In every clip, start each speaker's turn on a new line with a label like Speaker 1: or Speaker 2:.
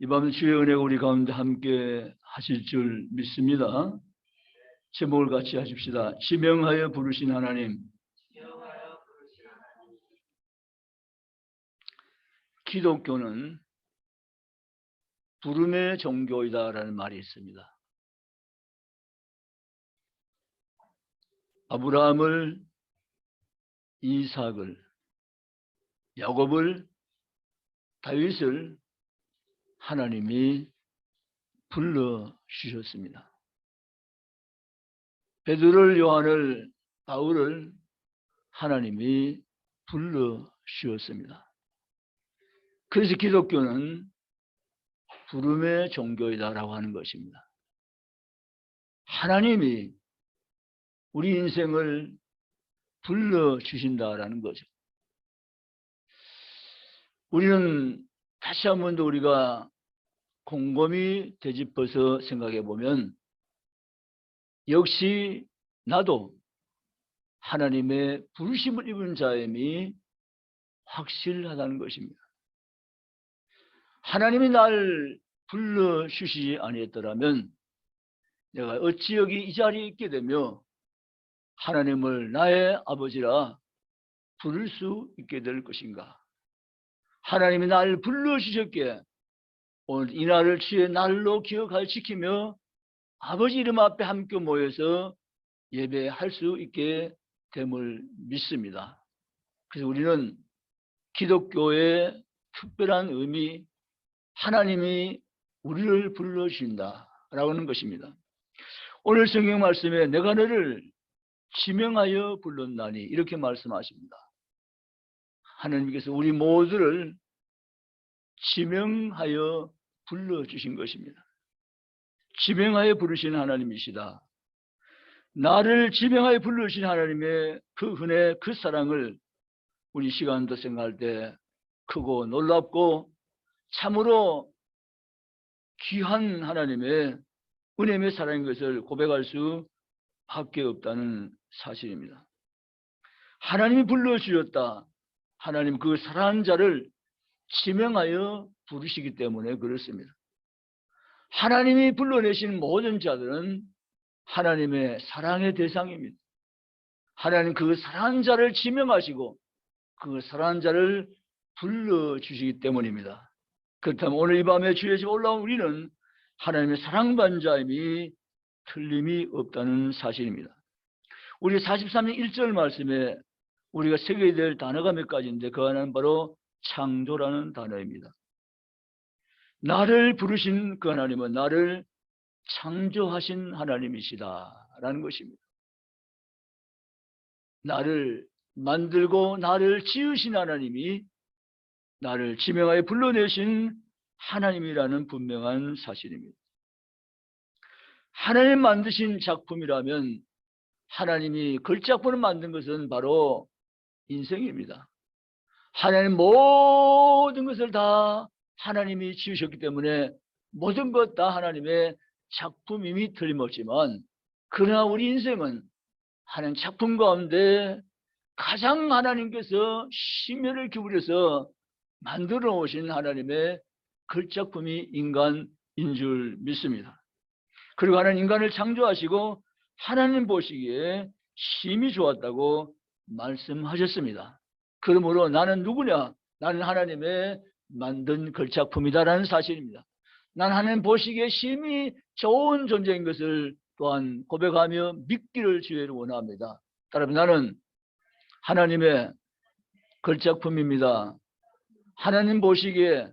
Speaker 1: 이 밤 주의 은혜가 우리 가운데 함께 하실 줄 믿습니다. 제목을 같이 하십시다. 지명하여 부르신 하나님. 기독교는 부름의 종교이다라는 말이 있습니다. 아브라함을, 이삭을, 야곱을, 다윗을 하나님이 불러주셨습니다. 베드로를, 요한을, 바울을 하나님이 불러주셨습니다. 그래서 기독교는 부름의 종교이다라고 하는 것입니다. 하나님이 우리 인생을 불러주신다라는 거죠. 우리는 다시 한 번 더 우리가 곰곰이 되짚어서 생각해 보면 역시 나도 하나님의 부르심을 입은 자임이 확실하다는 것입니다. 하나님이 날 불러주시지 아니했더라면 내가 어찌 여기 이 자리에 있게 되며 하나님을 나의 아버지라 부를 수 있게 될 것인가. 하나님이 날 불러주셨기에 오늘 이 날을 주의 날로 기억하여 지키며 아버지 이름 앞에 함께 모여서 예배할 수 있게 됨을 믿습니다. 그래서 우리는 기독교의 특별한 의미, 하나님이 우리를 불러주신다라고 하는 것입니다. 오늘 성경 말씀에 내가 너를 지명하여 불렀나니 이렇게 말씀하십니다. 하나님께서 우리 모두를 지명하여 불러주신 것입니다. 지명하여 부르신 하나님이시다. 나를 지명하여 불러주신 하나님의 그 은혜, 그 사랑을 우리 시간도 생각할 때 크고 놀랍고 참으로 귀한 하나님의 은혜의 사랑인 것을 고백할 수밖에 없다는 사실입니다. 하나님이 불러주셨다. 하나님 그 사랑하는 자를 지명하여 부르시기 때문에 그렇습니다. 하나님이 불러내신 모든 자들은 하나님의 사랑의 대상입니다. 하나님 그 사랑하는 자를 지명하시고 그 사랑하는 자를 불러주시기 때문입니다. 그렇다면 오늘 이 밤에 주의 집 올라온 우리는 하나님의 사랑받는 자임이 틀림이 없다는 사실입니다. 우리 43년 1절 말씀에 우리가 새겨야 될 단어가 몇 가지인데 그 하나는 바로 창조라는 단어입니다. 나를 부르신 그 하나님은 나를 창조하신 하나님이시다 라는 것입니다. 나를 만들고 나를 지으신 하나님이 나를 지명하여 불러내신 하나님이라는 분명한 사실입니다. 하나님 만드신 작품이라면 하나님이 걸작품을 만든 것은 바로 인생입니다. 하나님 모든 것을 다 하나님이 지으셨기 때문에 모든 것 다 하나님의 작품임이 틀림없지만 그러나 우리 인생은 하나님 작품 가운데 가장 하나님께서 심혈을 기울여서 만들어 오신 하나님의 걸작품이 인간인 줄 믿습니다. 그리고 하나님 인간을 창조하시고 하나님 보시기에 심히 좋았다고 말씀하셨습니다. 그러므로 나는 누구냐? 나는 하나님의 만든 걸작품이다라는 사실입니다. 나는 하나님 보시기에 심히 좋은 존재인 것을 또한 고백하며 믿기를 주의를 원합니다. 따라서 나는 하나님의 걸작품입니다. 하나님 보시기에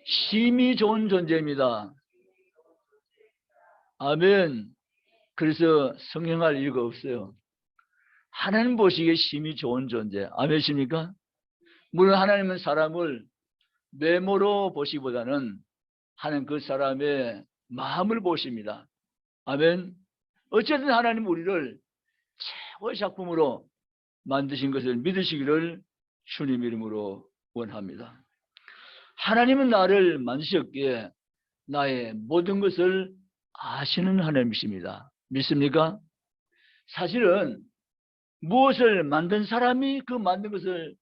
Speaker 1: 심히 좋은 존재입니다. 아멘. 그래서 성행할 이유가 없어요. 하나님 보시기에 심히 좋은 존재. 아멘이십니까? 물론 하나님은 사람을 외모로 보시기보다는 하나님 그 사람의 마음을 보십니다. 아멘. 어쨌든 하나님 우리를 최고의 작품으로 만드신 것을 믿으시기를 주님 이름으로 원합니다. 하나님은 나를 만드셨기에 나의 모든 것을 아시는 하나님이십니다. 믿습니까? 사실은 무엇을 만든 사람이 그 만든 것을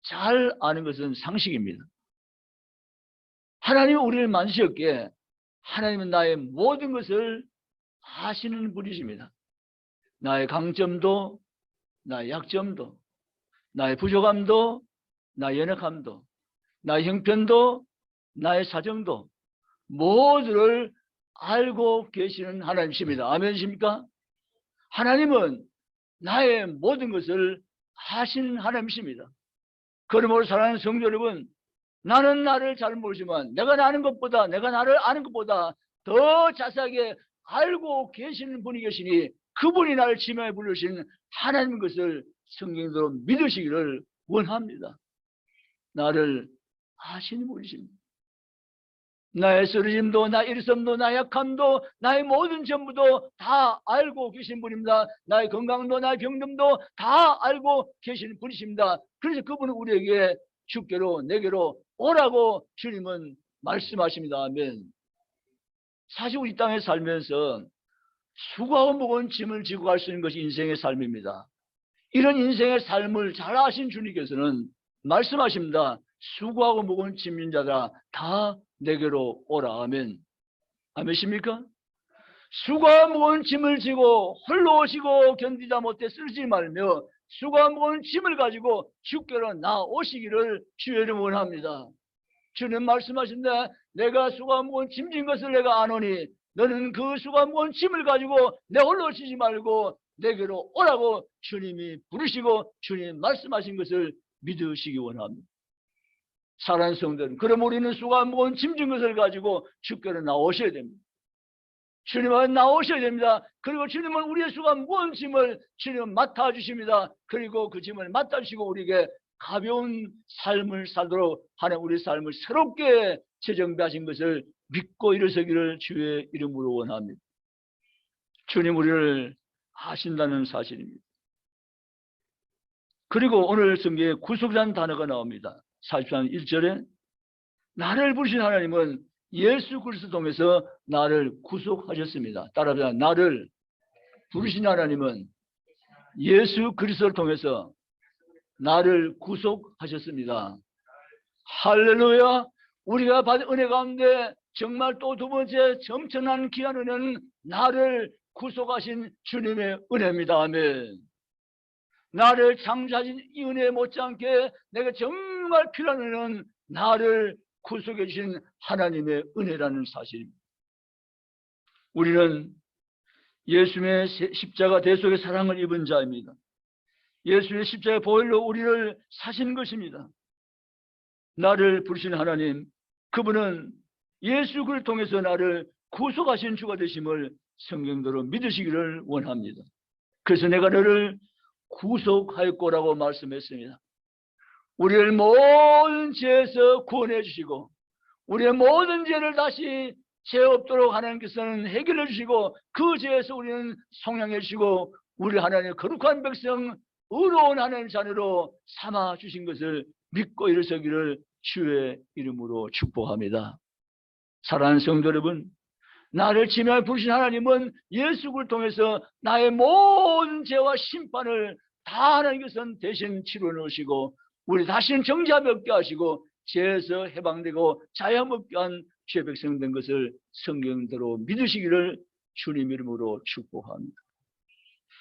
Speaker 1: 잘 아는 것은 상식입니다. 하나님은 우리를 만드셨기에 하나님은 나의 모든 것을 아시는 분이십니다. 나의 강점도, 나의 약점도, 나의 부족함도, 나의 연약함도, 나의 형편도, 나의 사정도 모두를 알고 계시는 하나님이십니다. 아멘이십니까? 하나님은 나의 모든 것을 아시는 하나님이십니다. 그러므로 사랑하는 성도 여러분, 나는 나를 잘 모르지만 내가 나를 아는 것보다 더 자세하게 알고 계시는 분이 계시니 그분이 나를 지명해 부르신 하나님 것을 성경대로 믿으시기를 원합니다. 나를 아시는 분이십니다. 나의 쓰러짐도, 나의 일섬도, 나의 약함도, 나의 모든 전부도 다 알고 계신 분입니다. 나의 건강도, 나의 병듦도 다 알고 계신 분이십니다. 그래서 그분은 우리에게 주께로, 내게로 오라고 주님은 말씀하십니다. 아멘. 사실 우리 땅에 살면서 수고하고 무거운 짐을 지고 갈 수 있는 것이 인생의 삶입니다. 이런 인생의 삶을 잘 아신 주님께서는 말씀하십니다. 수고하고 무거운 짐진 자들아 다 내게로 오라. 아멘. 아멘십니까? 수고하고 무거운 짐을 지고 홀로 오시고 견디다 못해 쓰러지지 말며 수고하고 무거운 짐을 가지고 주께로 나오시기를 주의 이름으로 원합니다. 주님 말씀하신다. 내가 수고하고 무거운 짐진 것을 내가 아노니 너는 그 수고하고 무거운 짐을 가지고 내 홀로 오시지 말고 내게로 오라고 주님이 부르시고 주님 말씀하신 것을 믿으시기 원합니다. 사랑하는 성도들, 그럼 우리는 수고하고 무거운 짐진 것을 가지고 주께로 나오셔야 됩니다. 주님은 나오셔야 됩니다. 그리고 주님은 우리의 수고하고 무거운 짐을 주님은 맡아주십니다. 그리고 그 짐을 맡아주시고 우리에게 가벼운 삶을 살도록 하는 우리 삶을 새롭게 재정비하신 것을 믿고 일어서기를 주의 이름으로 원합니다. 주님 우리를 아신다는 사실입니다. 그리고 오늘 성경에 구속이라는 단어가 나옵니다. 43장 1절에 나를 부르신 하나님은 예수 그리스도 통해서 나를 구속하셨습니다. 따라서 나를 부르신 하나님은 예수 그리스도를 통해서 나를 구속하셨습니다. 할렐루야. 우리가 받은 은혜 가운데 정말 또 두 번째 점천한 귀한 은혜는 나를 구속하신 주님의 은혜입니다. 아멘. 나를 창조하신 이 은혜 못지않게 내가 정말 필요한 은혜는 나를 구속해 주신 하나님의 은혜라는 사실입니다. 우리는 예수님의 십자가 대속의 사랑을 입은 자입니다. 예수님의 십자가의 보혈로 우리를 사신 것입니다. 나를 부르신 하나님, 그분은 예수 그를 통해서 나를 구속하신 주가 되심을 성경대로 믿으시기를 원합니다. 그래서 내가 너를 구속하였고라고 말씀했습니다. 우리를 모든 죄에서 구원해 주시고 우리의 모든 죄를 다시 죄 없도록 하나님께서는 해결해 주시고 그 죄에서 우리는 속량해 주시고 우리 하나님의 거룩한 백성 의로운 하나님 자녀로 삼아 주신 것을 믿고 일어서기를 주의 이름으로 축복합니다. 사랑하는 성도 여러분, 나를 지명해 부르신 하나님은 예수를 통해서 나의 모든 죄와 심판을 다 하나님께서는 대신 치러내 오시고 우리 다시는 정죄함이 없게 하시고 죄에서 해방되고 자유함 없게 한 죄 백성 된 것을 성경대로 믿으시기를 주님 이름으로 축복합니다.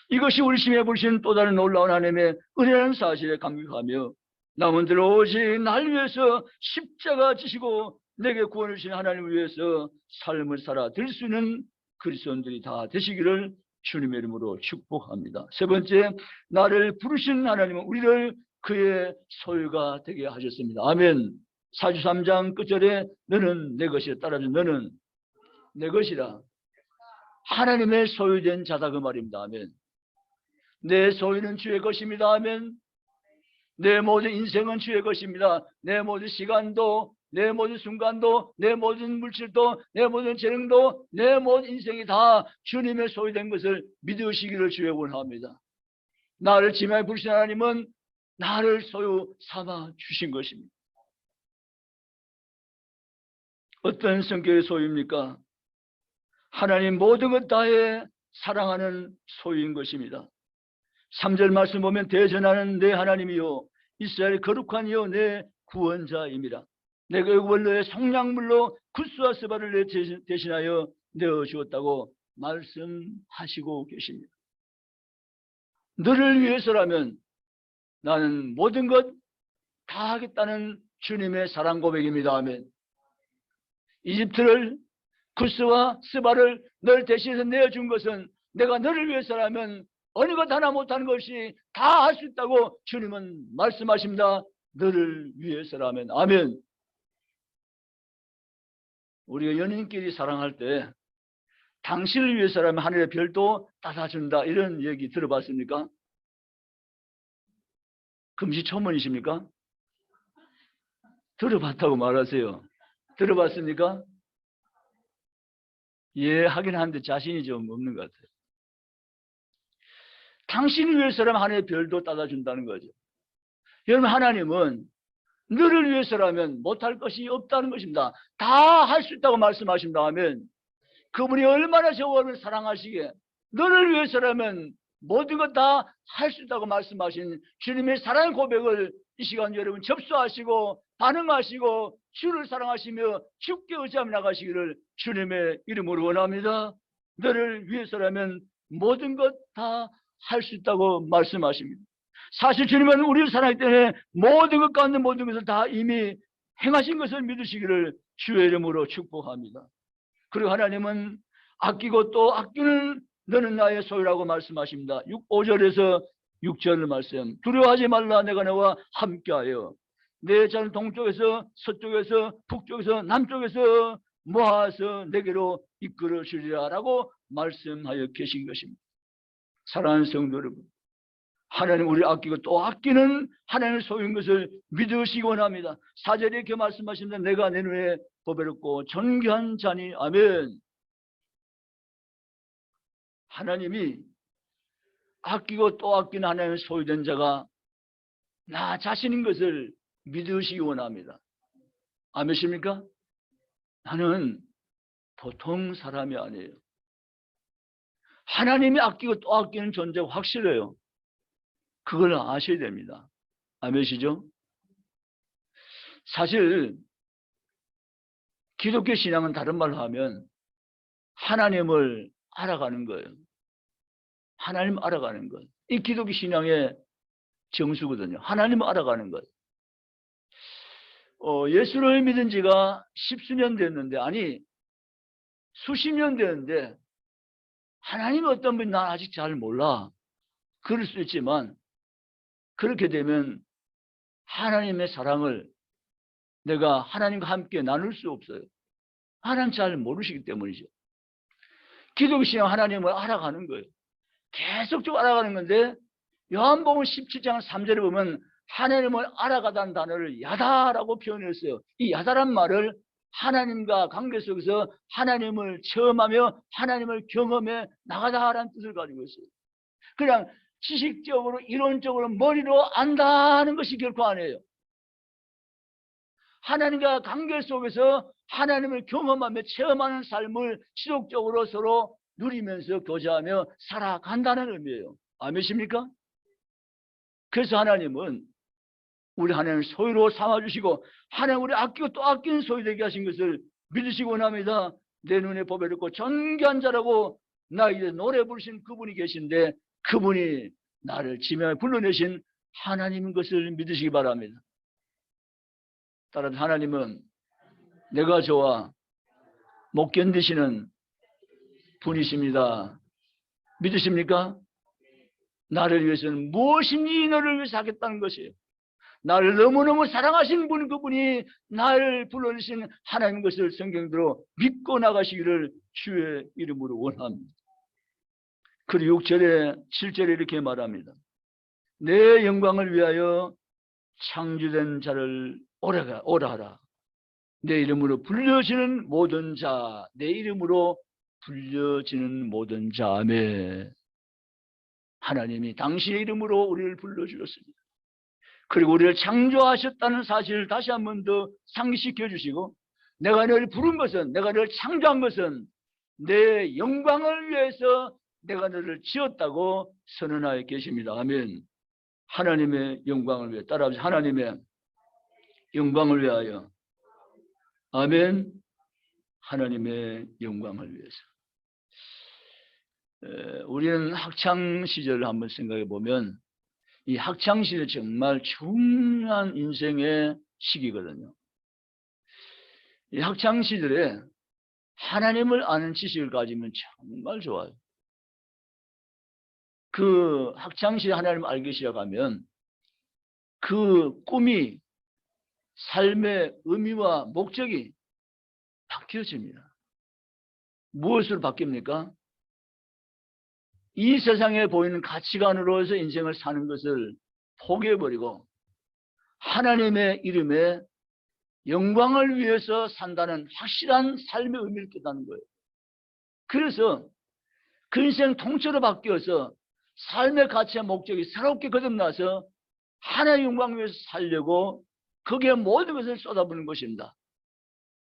Speaker 1: 이것이 우리 심에 부르신 또 다른 놀라운 하나님의 은혜라는 사실에 감격하며 남은들 오직 날 위해서 십자가 지시고 내게 구원을 주신 하나님을 위해서 삶을 살아 들 수 있는 그리스도인들이 다 되시기를 주님의 이름으로 축복합니다. 세 번째, 나를 부르신 하나님은 우리를 그의 소유가 되게 하셨습니다. 아멘. 43장 끝절에 너는 내 것이라. 따라서 너는 내 것이라. 하나님의 소유된 자다 그 말입니다. 아멘. 내 소유는 주의 것입니다. 아멘. 내 모든 인생은 주의 것입니다. 내 모든 시간도, 내 모든 순간도, 내 모든 물질도, 내 모든 재능도, 내 모든 인생이 다 주님의 소유된 것을 믿으시기를 주의 원합니다. 나를 지명해 부르신 하나님은 나를 소유 삼아 주신 것입니다. 어떤 성격의 소유입니까? 하나님 모든 것 다해 사랑하는 소유인 것입니다. 3절 말씀 보면 대전하는 내 하나님이요 이스라엘 거룩한 이여 내 구원자임이라. 내가 애굽을 너의 속량물로 구스와 스바를 대신하여 내어 주었다고 말씀하시고 계십니다. 너를 위해서라면 나는 모든 것 다 하겠다는 주님의 사랑 고백입니다. 아멘. 이집트를, 구스와 스바를 널 대신해서 내어준 것은 내가 너를 위해서라면 어느 것 하나 못하는 것이 다 할 수 있다고 주님은 말씀하십니다. 너를 위해서라면. 아멘. 우리가 연인끼리 사랑할 때 당신을 위해서라면 하늘의 별도 닫아준다, 이런 얘기 들어봤습니까? 금시초문이십니까? 들어봤다고 말하세요. 들어봤습니까? 예, 하긴 하는데 자신이 좀 없는 것 같아요. 당신을 위해서라면 하늘의 별도 닫아준다는 거죠. 여러분, 하나님은 너를 위해서라면 못할 것이 없다는 것입니다. 다 할 수 있다고 말씀하십니다. 하면 그분이 얼마나 저를 사랑하시기에 너를 위해서라면 모든 것 다 할 수 있다고 말씀하신 주님의 사랑의 고백을 이 시간 여러분 접수하시고 반응하시고 주를 사랑하시며 주께 의지하며 나가시기를 주님의 이름으로 원합니다. 너를 위해서라면 모든 것 다 할 수 있다고 말씀하십니다. 사실 주님은 우리를 사랑하기 때문에 모든 것 가운데 모든 것을 다 이미 행하신 것을 믿으시기를 주의 이름으로 축복합니다. 그리고 하나님은 아끼고 또 아끼는 너는 나의 소유라고 말씀하십니다. 5절에서 6절 말씀. 두려워하지 말라, 내가 너와 함께하여 내 자는 동쪽에서 서쪽에서 북쪽에서 남쪽에서 모아서 내게로 이끌어 주리라 라고 말씀하여 계신 것입니다. 사랑하는 성도 여러분, 하나님 우리를 아끼고 또 아끼는 하나님의 소유인 것을 믿으시기 원합니다. 4절에 이렇게 말씀하십니다. 내가 내 눈에 보배롭고 존귀한 자니. 아멘. 하나님이 아끼고 또 아끼는 하나님의 소유된 자가 나 자신인 것을 믿으시기 원합니다. 아멘입니까? 나는 보통 사람이 아니에요. 하나님이 아끼고 또 아끼는 존재가 확실해요. 그걸 아셔야 됩니다. 아멘이시죠? 사실 기독교 신앙은 다른 말로 하면 하나님을 알아가는 거예요. 하나님 알아가는 것. 이 기독교 신앙의 정수거든요. 하나님을 알아가는 것. 예수를 믿은 지가 십수년 됐는데, 아니 수십 년 됐는데 하나님이 어떤 분이 난 아직 잘 몰라. 그럴 수 있지만 그렇게 되면 하나님의 사랑을 내가 하나님과 함께 나눌 수 없어요. 하나님 잘 모르시기 때문이죠. 기독교 신앙 하나님을 알아가는 거예요. 계속적으로 알아가는 건데 요한복음 17장 3절에 보면 하나님을 알아가다는 단어를 야다라고 표현했어요. 이 야다란 말을 하나님과 관계 속에서 하나님을 체험하며 하나님을 경험해 나가다라는 뜻을 가지고 있어요. 그냥 지식적으로 이론적으로 머리로 안다는 것이 결코 아니에요. 하나님과 관계 속에서 하나님을 경험하며 체험하는 삶을 지속적으로 서로 누리면서 교제하며 살아간다는 의미예요. 아멘이십니까? 그래서 하나님은 우리 하나님을 소유로 삼아주시고 하나님 우리 아끼고 또 아끼는 소유되게 하신 것을 믿으시기 원합니다. 내 눈에 보배롭고 존귀한 자라고 나에게 노래 부르신 그분이 계신데 그분이 나를 지명에 불러내신 하나님인 것을 믿으시기 바랍니다. 따라서 하나님은 내가 좋아 못 견디시는 분이십니다. 믿으십니까? 나를 위해서는 무엇인지 너를 위해서 하겠다는 것이에요. 나를 너무너무 사랑하시는 분, 그분이 나를 불러내신 하나님 것을 성경대로 믿고 나가시기를 주의 이름으로 원합니다. 그리고 6절에 7절에 이렇게 말합니다. 내 영광을 위하여 창조된 자를 오라 하라. 내 이름으로 불려지는 모든 자, 내 이름으로 불려지는 모든 자. 아멘. 하나님이 당신의 이름으로 우리를 불러주셨습니다. 그리고 우리를 창조하셨다는 사실을 다시 한 번 더 상기시켜 주시고 내가 너를 부른 것은, 내가 너를 창조한 것은 내 영광을 위해서 내가 너를 지었다고 선언하여 계십니다. 아멘. 하나님의 영광을 위해 따라하면서 하나님의 영광을 위하여. 아멘. 하나님의 영광을 위해서. 우리는 학창 시절을 한번 생각해 보면 이 학창 시절 정말 중요한 인생의 시기거든요. 이 학창 시절에 하나님을 아는 지식을 가지면 정말 좋아요. 그 학창 시절 하나님을 알기 시작하면 그 꿈이 삶의 의미와 목적이 바뀌어집니다. 무엇으로 바뀝니까? 이 세상에 보이는 가치관으로서 인생을 사는 것을 포기해버리고 하나님의 이름에 영광을 위해서 산다는 확실한 삶의 의미를 깨닫는 거예요. 그래서 그 인생 통째로 바뀌어서 삶의 가치와 목적이 새롭게 거듭나서 하나님의 영광을 위해서 살려고 거기에 모든 것을 쏟아부는 것입니다.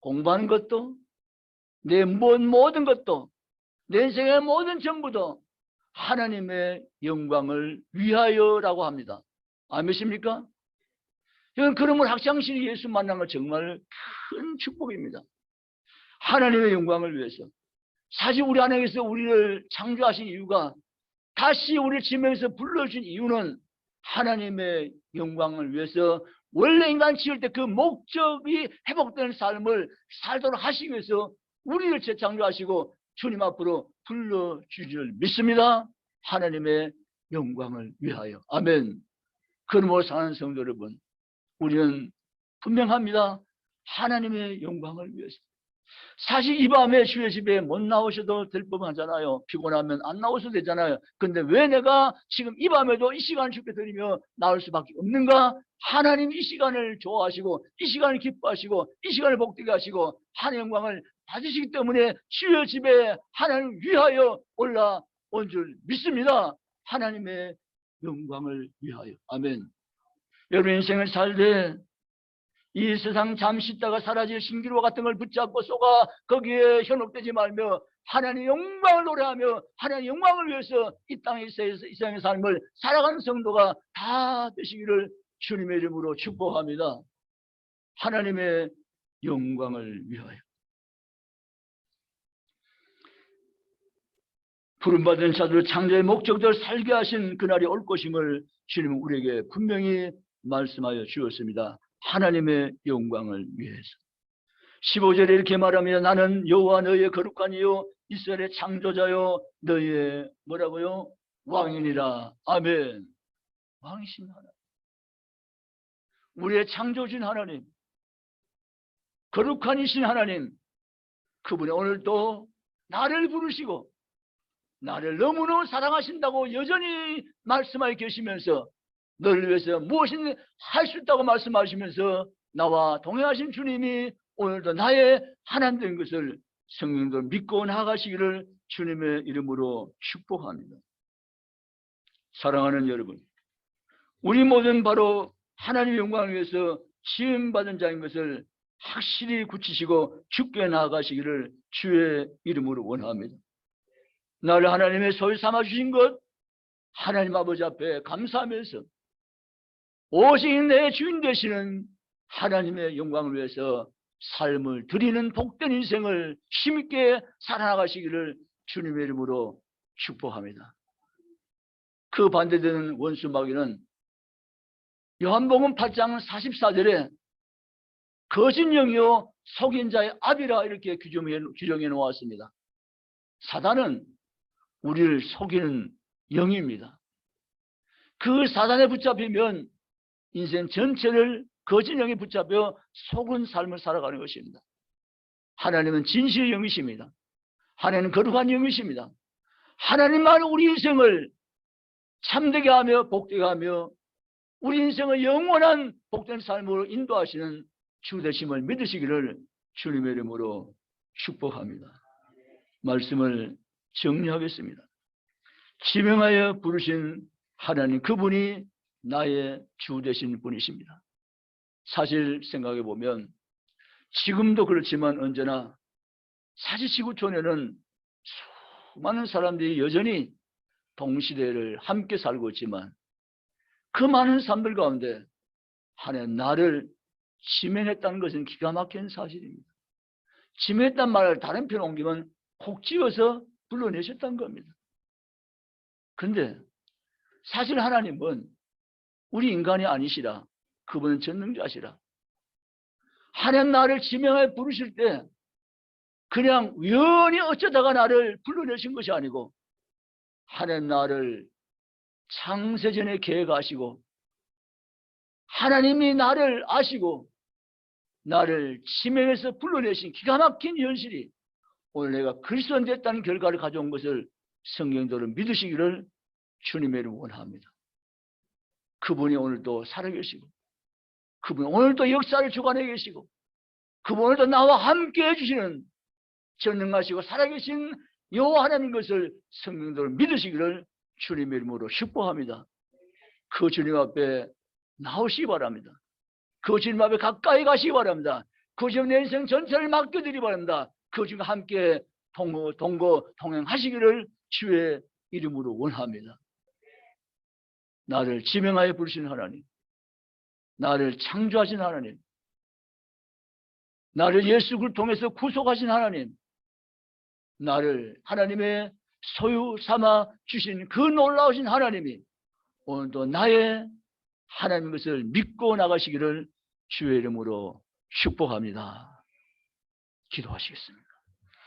Speaker 1: 공부하는 것도, 내 모든 것도, 내 인생의 모든 전부도 하나님의 영광을 위하여라고 합니다. 아멘이십니까? 그러면 학창시절 예수 만난 건 정말 큰 축복입니다. 하나님의 영광을 위해서. 사실 우리 하나님께서 우리를 창조하신 이유가, 다시 우리를 지명해서 불러주신 이유는 하나님의 영광을 위해서, 원래 인간 지을 때 그 목적이 회복되는 삶을 살도록 하시기 위해서 우리를 재창조하시고 주님 앞으로 불러주실 줄 믿습니다. 하나님의 영광을 위하여. 아멘. 그러므로 사는 성도 여러분, 우리는 분명합니다. 하나님의 영광을 위해서. 사실 이 밤에 주의 집에 못 나오셔도 될 법하잖아요. 피곤하면 안 나오셔도 되잖아요. 근데 왜 내가 지금 이 밤에도 이 시간을 주께 드리며 나올 수밖에 없는가? 하나님 이 시간을 좋아하시고 이 시간을 기뻐하시고 이 시간을 복되게 하시고 하나님의 영광을 받으시기 때문에 주의 집에 하나님 위하여 올라온 줄 믿습니다. 하나님의 영광을 위하여. 아멘. 여러분 인생을 살되 이 세상 잠시 있다가 사라질 신기루와 같은 걸 붙잡고 쏘가 거기에 현혹되지 말며 하나님의 영광을 노래하며 하나님의 영광을 위해서 이 땅의 세상의 삶을 살아가는 성도가 다 되시기를 주님의 이름으로 축복합니다. 하나님의 영광을 위하여. 부름받은 자들 창조의 목적대로 살게 하신 그날이 올 것임을 주님은 우리에게 분명히 말씀하여 주었습니다. 하나님의 영광을 위해서. 15절에 이렇게 말합니다. 나는 여호와 너희의 거룩한 이요 이스라엘의 창조자요 너희의 뭐라고요? 왕이니라. 아멘. 왕이신 하나님, 우리의 창조주신 하나님, 거룩한 이신 하나님, 그분이 오늘도 나를 부르시고 나를 너무너무 사랑하신다고 여전히 말씀하여 계시면서 너를 위해서 무엇이든 할 수 있다고 말씀하시면서 나와 동행하신 주님이 오늘도 나의 하나님 된 것을 성령도 믿고 나아가시기를 주님의 이름으로 축복합니다. 사랑하는 여러분, 우리 모든 바로 하나님의 영광을 위해서 지음받은 자인 것을 확실히 굳히시고 죽게 나아가시기를 주의 이름으로 원합니다. 나를 하나님의 소유 삼아주신 것 하나님 아버지 앞에 감사하면서 오직 내 주인 되시는 하나님의 영광을 위해서 삶을 드리는 복된 인생을 힘있게 살아나가시기를 주님의 이름으로 축복합니다. 그 반대되는 원수 마귀는 요한복음 8장 44절에 거짓 영이요 속인 자의 압이라 이렇게 규정해 놓았습니다. 사단은 우리를 속이는 영입니다. 그 사단에 붙잡히면 인생 전체를 거짓 영에 붙잡혀 속은 삶을 살아가는 것입니다. 하나님은 진실의 영이십니다. 하나님은 거룩한 영이십니다. 하나님만 우리 인생을 참되게 하며 복되게 하며 우리 인생을 영원한 복된 삶으로 인도하시는 주 되심을 믿으시기를 주님의 이름으로 축복합니다. 말씀을 정리하겠습니다. 지명하여 부르신 하나님, 그분이 나의 주 되신 분이십니다. 사실 생각해 보면 지금도 그렇지만 언제나 사실 지구촌에는 수많은 사람들이 여전히 동시대를 함께 살고 있지만 그 많은 사람들 가운데 하나님 나를 지명했다는 것은 기가 막힌 사실입니다. 지명했단 말을 다른 표현 옮기면 콕 집어서 불러내셨다는 겁니다. 그런데 사실 하나님은 우리 인간이 아니시라. 그분은 전능자시라. 하나님 나를 지명하여 부르실 때 그냥 우연히 어쩌다가 나를 불러내신 것이 아니고 하나님 나를 창세전에 계획하시고 하나님이 나를 아시고 나를 지명해서 불러내신 기가 막힌 현실이 오늘 내가 그리스도인 됐다는 결과를 가져온 것을 성경대로 믿으시기를 주님의 이름으로 원합니다. 그분이 오늘도 살아계시고 그분이 오늘도 역사를 주관해 계시고 그분이 오늘도 나와 함께 해주시는 전능하시고 살아계신 여호와 하나님 것을 성경대로 믿으시기를 주님의 이름으로 축복합니다. 그 주님 앞에 나오시기 바랍니다. 그 주님 앞에 가까이 가시기 바랍니다. 그 주님 내 인생 전체를 맡겨드리기 바랍니다. 그 주님과 함께 동행하시기를 주의 이름으로 원합니다. 나를 지명하여 부르신 하나님, 나를 창조하신 하나님, 나를 예수 그리스도를 통해서 구속하신 하나님, 나를 하나님의 소유 삼아 주신 그 놀라우신 하나님이 오늘도 나의 하나님의 것을 믿고 나가시기를 주의 이름으로 축복합니다. 기도하시겠습니다.